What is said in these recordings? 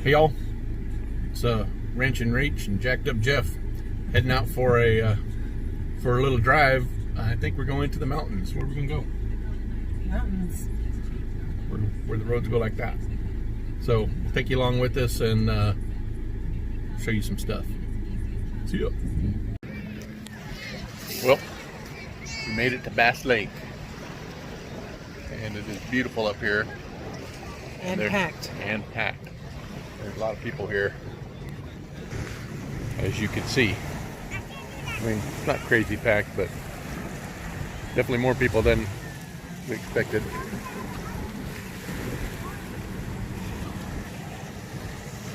Hey y'all, it's Rach and Rach and Jacked Up Jeff heading out for a little drive. I think we're going to the mountains. Where are we gonna go? Mountains. Where the roads go like that. So we'll take you along with us and show you some stuff. See ya. Well, we made it to Bass Lake, and it is beautiful up here. And packed. And packed. There's a lot of people here, as you can see. I mean, it's not crazy packed, but definitely more people than we expected.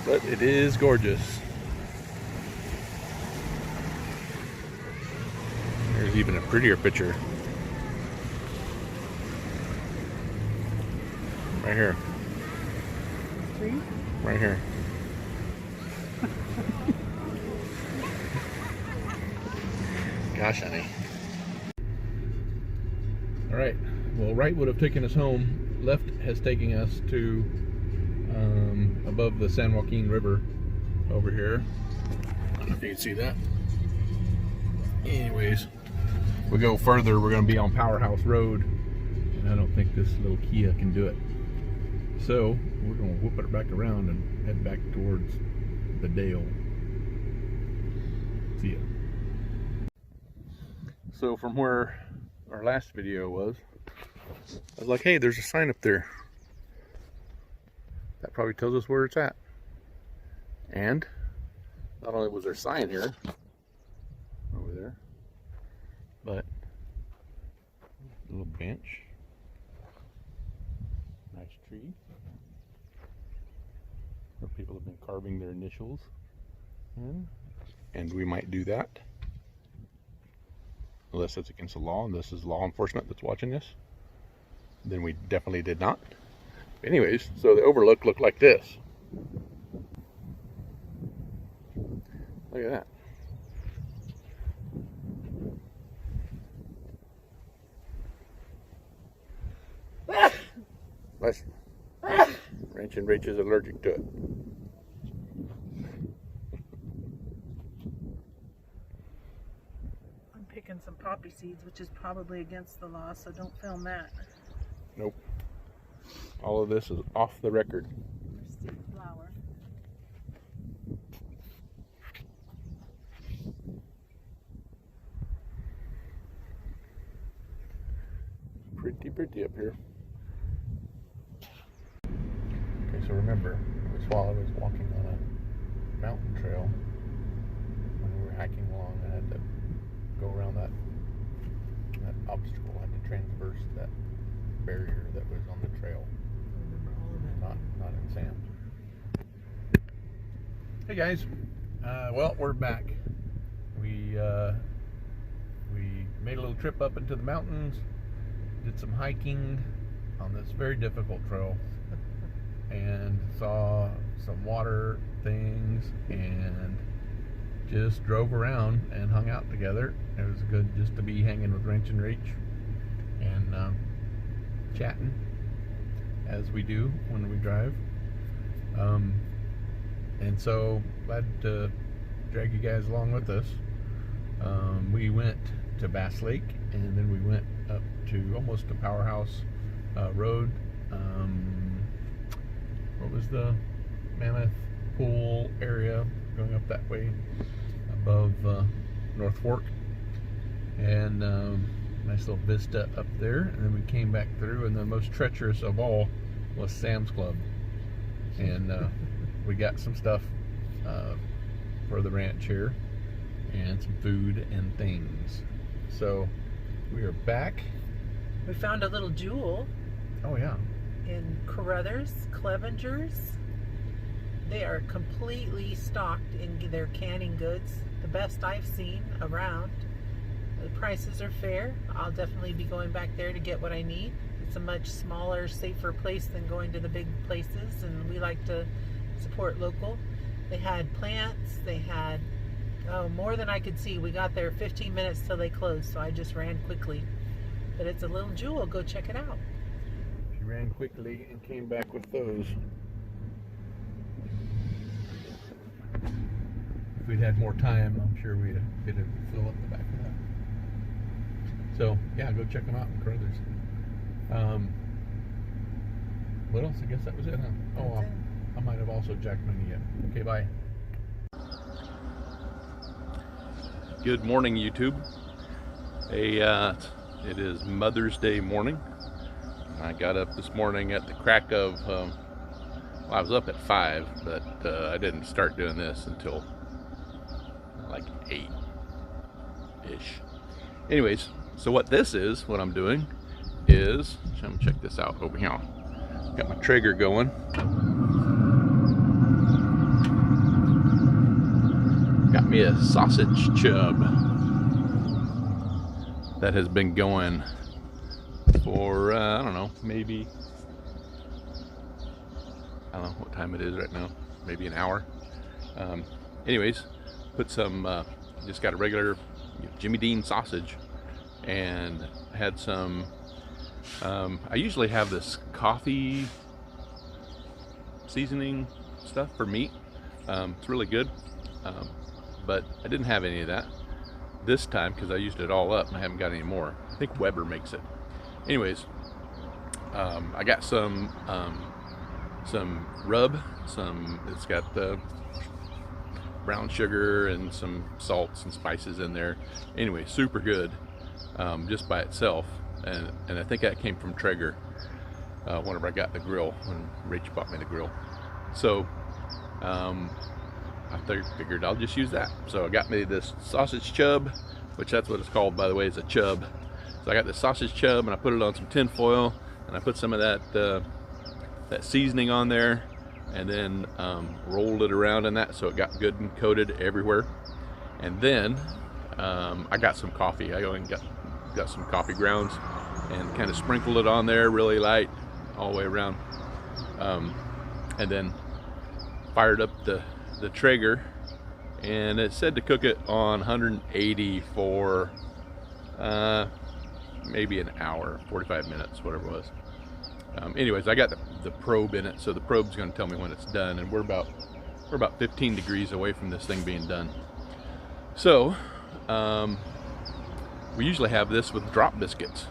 But it is gorgeous. There's even a prettier picture. Right here. Right here. Gosh, honey. All right. Well, right would have taken us home. Left has taken us to above the San Joaquin River over here. I don't know if you can see that. Anyways, we go further. We're going to be on Powerhouse Road, and I don't think this little Kia can do it. So we're going to whoop it back around and head back towards the Dale. See ya. So from where our last video was, I was like, hey, there's a sign up there. That probably tells us where it's at. And not only was there a sign here, over there, but a little bench, nice tree, where people have been carving their initials in, and we might do that. Unless it's against the law, and this is law enforcement that's watching this, then we definitely did not. Anyways, so the overlook looked like this. Look at that. Nice. Rach and Rach is allergic to it. I'm picking some poppy seeds, which is probably against the law, so don't film that. Nope. All of this is off the record. Seed flower. Pretty up here. Okay, so remember, it was while I was walking on a mountain trail when we were hiking along. I had to go around that obstacle. I had to transverse that barrier that was on the trail. I remember all of it. Not in sand. Hey guys, well, we're back. We made a little trip up into the mountains, did some hiking on this very difficult trail, and saw some water things, and just drove around and hung out together. It was good just to be hanging with Rach and Rach and chatting, as we do when we drive. And so glad to drag you guys along with us. We went to Bass Lake, and then we went up to almost to Powerhouse Road. What was the Mammoth Pool area, going up that way above North Fork, and nice little vista up there. And then we came back through, and the most treacherous of all was Sam's Club, and we got some stuff for the ranch here, and some food and things. So we are back. We found a little jewel. Oh yeah. In Carruthers, Clevenger's. They are completely stocked in their canning goods. The best I've seen around. The prices are fair. I'll definitely be going back there to get what I need. It's a much smaller, safer place than going to the big places, and we like to support local. They had plants, they had more than I could see. We got there 15 minutes till they closed, so I just ran quickly. But it's a little jewel. Go check it out. She ran quickly and came back with those. we'd had more time, I'm sure we'd get to fill up the back of that. So yeah, go check them out in Carruthers. What else? I guess that was it, huh? Oh, That's it. I might have also jacked my knee up. Okay, bye. Good morning, YouTube. It is Mother's Day morning. I got up this morning at the crack of, well, I was up at 5, but I didn't start doing this until like 8-ish. Anyways, so what I'm doing is, I'm gonna check this out over here. Got my Treager going. Got me a sausage chub that has been going for, I don't know, maybe, I don't know what time it is right now, maybe an hour. Anyways, put some, just got a regular Jimmy Dean sausage and had some, I usually have this coffee seasoning stuff for meat. It's really good, but I didn't have any of that this time because I used it all up and I haven't got any more. I think Weber makes it. Anyways, I got some rub, it's got the brown sugar and some salts and spices in there. Anyway, super good, just by itself. And I think that came from Treager whenever I got the grill, when Rach bought me the grill. So I figured I'll just use that. So I got me this sausage chub, which that's what it's called, by the way, is a chub. So I got this sausage chub and I put it on some tin foil and I put some of that that seasoning on there and then rolled it around in that so it got good and coated everywhere. And then I got some coffee. I only got some coffee grounds and kind of sprinkled it on there really light all the way around, and then fired up the Treager, and it said to cook it on 180 for maybe an hour, 45 minutes, whatever it was. Anyways, I got the probe in it, so the probe's going to tell me when it's done, and we're about 15 degrees away from this thing being done. So we usually have this with drop biscuits,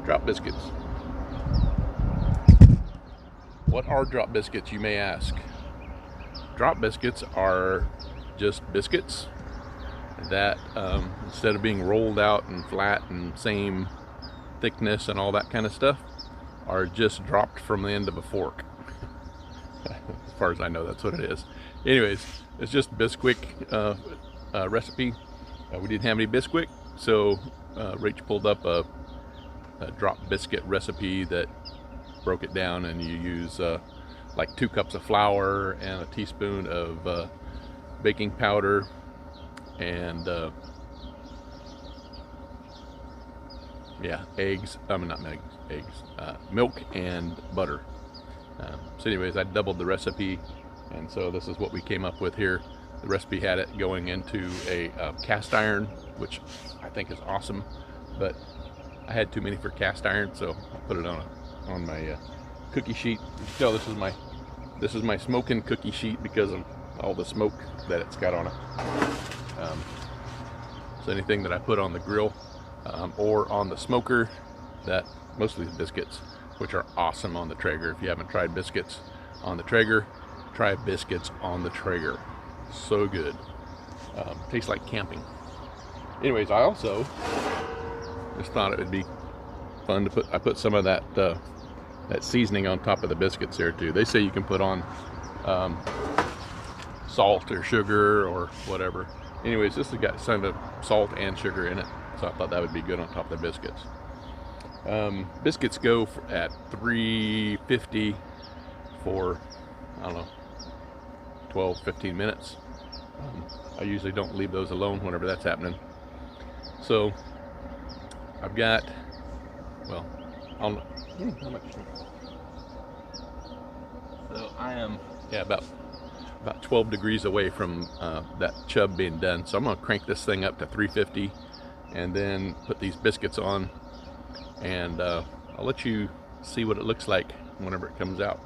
drop biscuits. What are drop biscuits, you may ask? Drop biscuits are just biscuits that instead of being rolled out and flat and same thickness and all that kind of stuff, are just dropped from the end of a fork. As far as I know, that's what it is. Anyways, it's just Bisquick recipe. We didn't have any Bisquick, so Rach pulled up a drop biscuit recipe that broke it down, and you use like 2 cups of flour and a teaspoon of baking powder and eggs, milk and butter. So anyways, I doubled the recipe, and so this is what we came up with here. The recipe had it going into a cast iron, which I think is awesome, but I had too many for cast iron, so I put it on my cookie sheet. You can tell this is my smoking cookie sheet because of all the smoke that it's got on it. So anything that I put on the grill or on the smoker, that mostly the biscuits, which are awesome on the Treager. If you haven't tried biscuits on the Treager, try biscuits on the Treager. So good. Tastes like camping. Anyways, I also just thought it would be fun to I put some of that that seasoning on top of the biscuits there too. They say you can put on salt or sugar or whatever. Anyways, this has got some of salt and sugar in it, so I thought that would be good on top of the biscuits. Biscuits go at $3.50 for, I don't know, 12-15 minutes. I usually don't leave those alone whenever that's happening. So I've got, well, how much? So I am, about 12 degrees away from that chub being done. So I'm gonna crank this thing up to 350 and then put these biscuits on, and I'll let you see what it looks like whenever it comes out.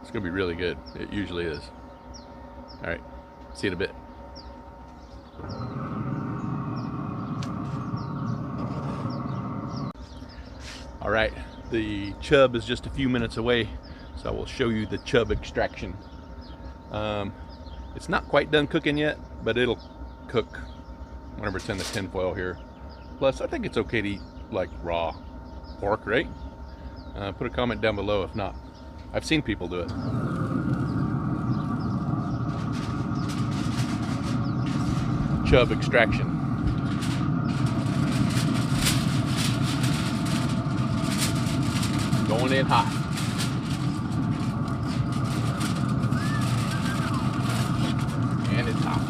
It's gonna be really good. It usually is. All right, see you in a bit. All right, the chub is just a few minutes away, so I will show you the chub extraction. It's not quite done cooking yet, but it'll cook whenever it's in the tin foil here. Plus, I think it's okay to eat like raw pork, right? Put a comment down below if not. I've seen people do it. Chub extraction. Going in hot. And it's hot.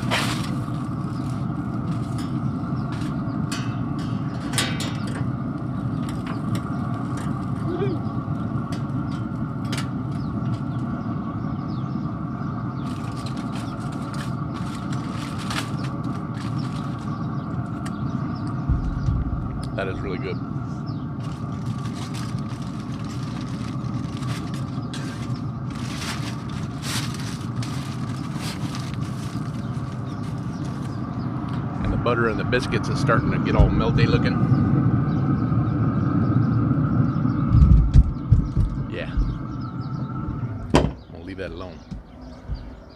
That is really good. And the butter and the biscuits is starting to get all melty looking. Yeah. We'll leave that alone.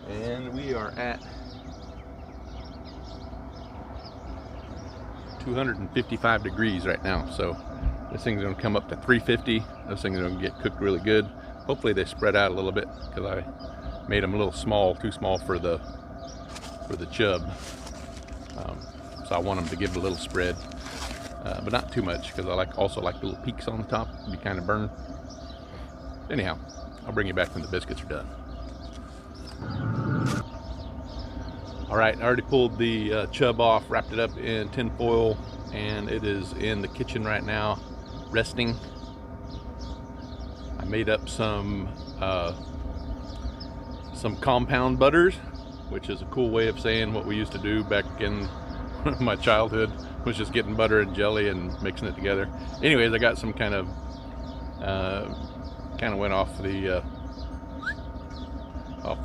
And we are at 255 degrees right now, so this thing's going to come up to 350. Those things are going to get cooked really good. Hopefully they spread out a little bit because I made them a little small, too small for the chub. So I want them to give it a little spread, but not too much because I also like little peaks on the top to be kind of burned. Anyhow, I'll bring you back when the biscuits are done. All right, I already pulled the chub off, wrapped it up in tin foil, and it is in the kitchen right now, resting. I made up some compound butters, which is a cool way of saying what we used to do back in my childhood, was just getting butter and jelly and mixing it together. Anyways, I got some kind of went off the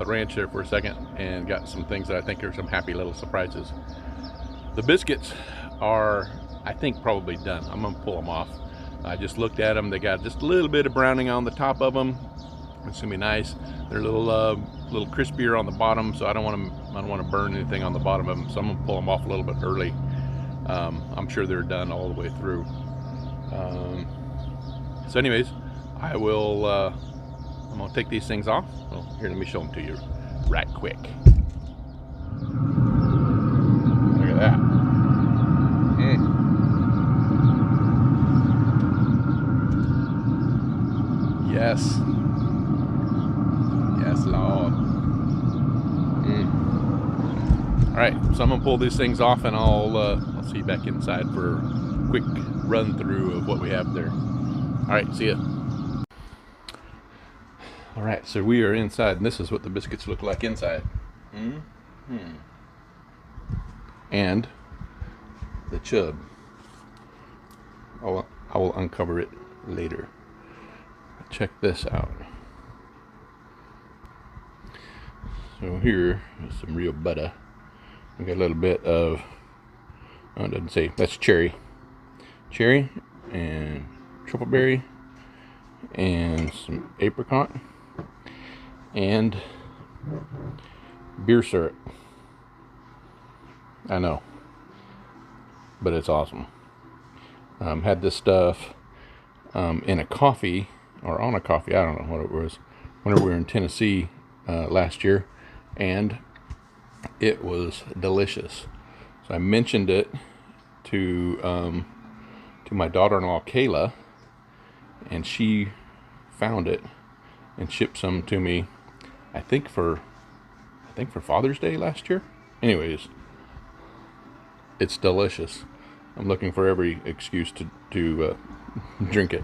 ranch there for a second and got some things that I think are some happy little surprises. The biscuits are, I think, probably done. I'm gonna pull them off. I just looked at them. They got just a little bit of browning on the top of them. It's gonna be nice. They're a little crispier on the bottom, so I don't want to burn anything on the bottom of them. So I'm gonna pull them off a little bit early. I'm sure they're done all the way through. So anyways, I will. I'm gonna take these things off. Well, here, let me show them to you right quick. Look at that. Yes. Yes, Lord. All right, so I'm gonna pull these things off, and I'll see you back inside for a quick run through of what we have there. All right, see ya. All right, so we are inside, and this is what the biscuits look like inside. And the chub. I will uncover it later. Check this out. So here is some real butter. We got a little bit of, oh, it doesn't say, that's cherry and triple berry and some apricot and beer syrup. I know, but it's awesome. Had this stuff in a coffee, or on a coffee, I don't know what it was, whenever we were in Tennessee last year, and it was delicious. So I mentioned it to my daughter-in-law Kayla, and she found it and shipped some to me. I think for Father's Day last year. Anyways, it's delicious. I'm looking for every excuse to drink it.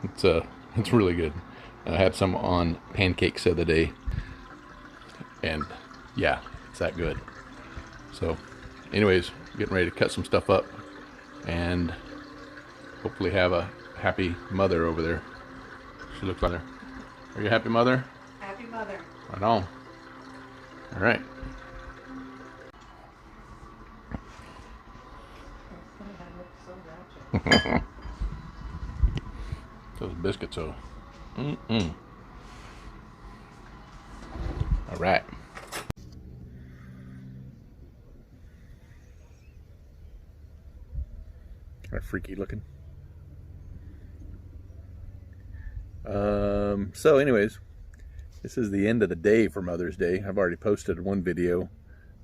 It's really good. I had some on pancakes the other day, and yeah, it's that good. So, anyways, getting ready to cut some stuff up, and hopefully have a happy mother over there. She looks like her. Are you a happy mother? Happy great mother. Right on. All right. Those biscuits, though. Mm-mm. All right. Kind of freaky looking. So anyways, this is the end of the day for Mother's Day. I've already posted one video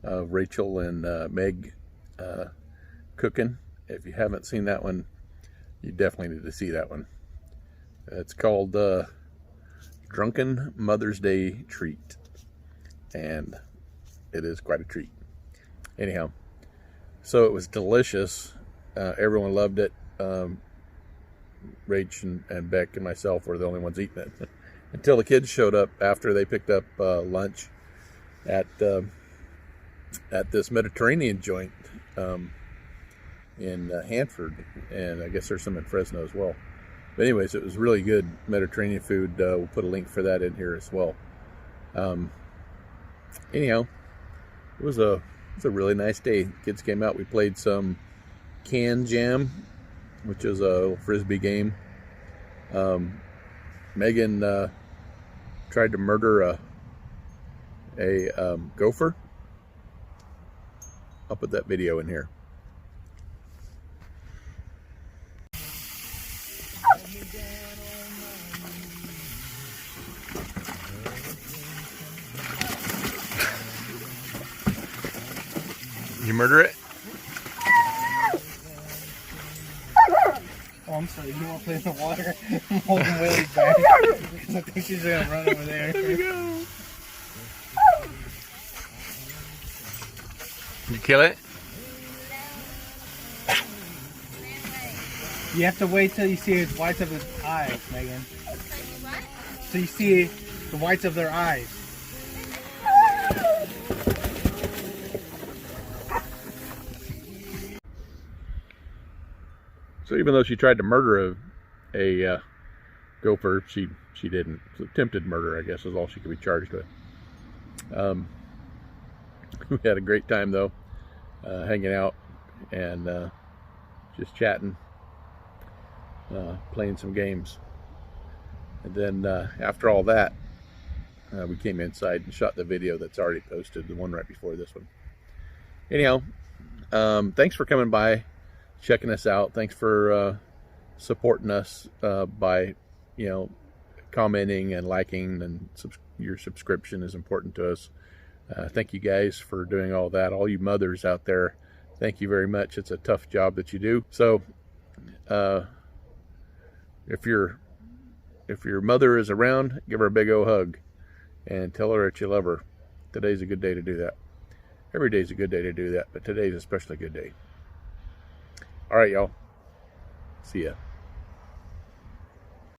of Rachel and Meg cooking. If you haven't seen that one, you definitely need to see that one. It's called Drunken Mother's Day Treat, and it is quite a treat. Anyhow, so it was delicious. Everyone loved it. Rach and Beck and myself were the only ones eating it until the kids showed up after they picked up lunch at this Mediterranean joint in Hanford, and I guess there's some in Fresno as well. But anyways, it was really good Mediterranean food. We'll put a link for that in here as well. Anyhow, it was a really nice day. Kids came out. We played some can jam, which is a little frisbee game. Megan tried to murder a gopher. I'll put that video in here. You murder it? Oh, I'm sorry. You want to play in the water? I'm holding Willie's back because I think she's going to run over there. There we go. You kill it? You have to wait till you see the whites of his eyes, Megan. So you see the whites of their eyes. So even though she tried to murder a gopher, she didn't. So attempted murder, I guess, is all she could be charged with. We had a great time though, hanging out and just chatting, playing some games. And then after all that, we came inside and shot the video that's already posted, the one right before this one. Anyhow, thanks for coming by, checking us out. Thanks for supporting us by, commenting and liking, and your subscription is important to us. Thank you guys for doing all that. All you mothers out there, thank you very much. It's a tough job that you do. So if your mother is around, give her a big old hug and tell her that you love her. Today's a good day to do that. Every day's a good day to do that, but today's especially a good day. All right, y'all. See ya.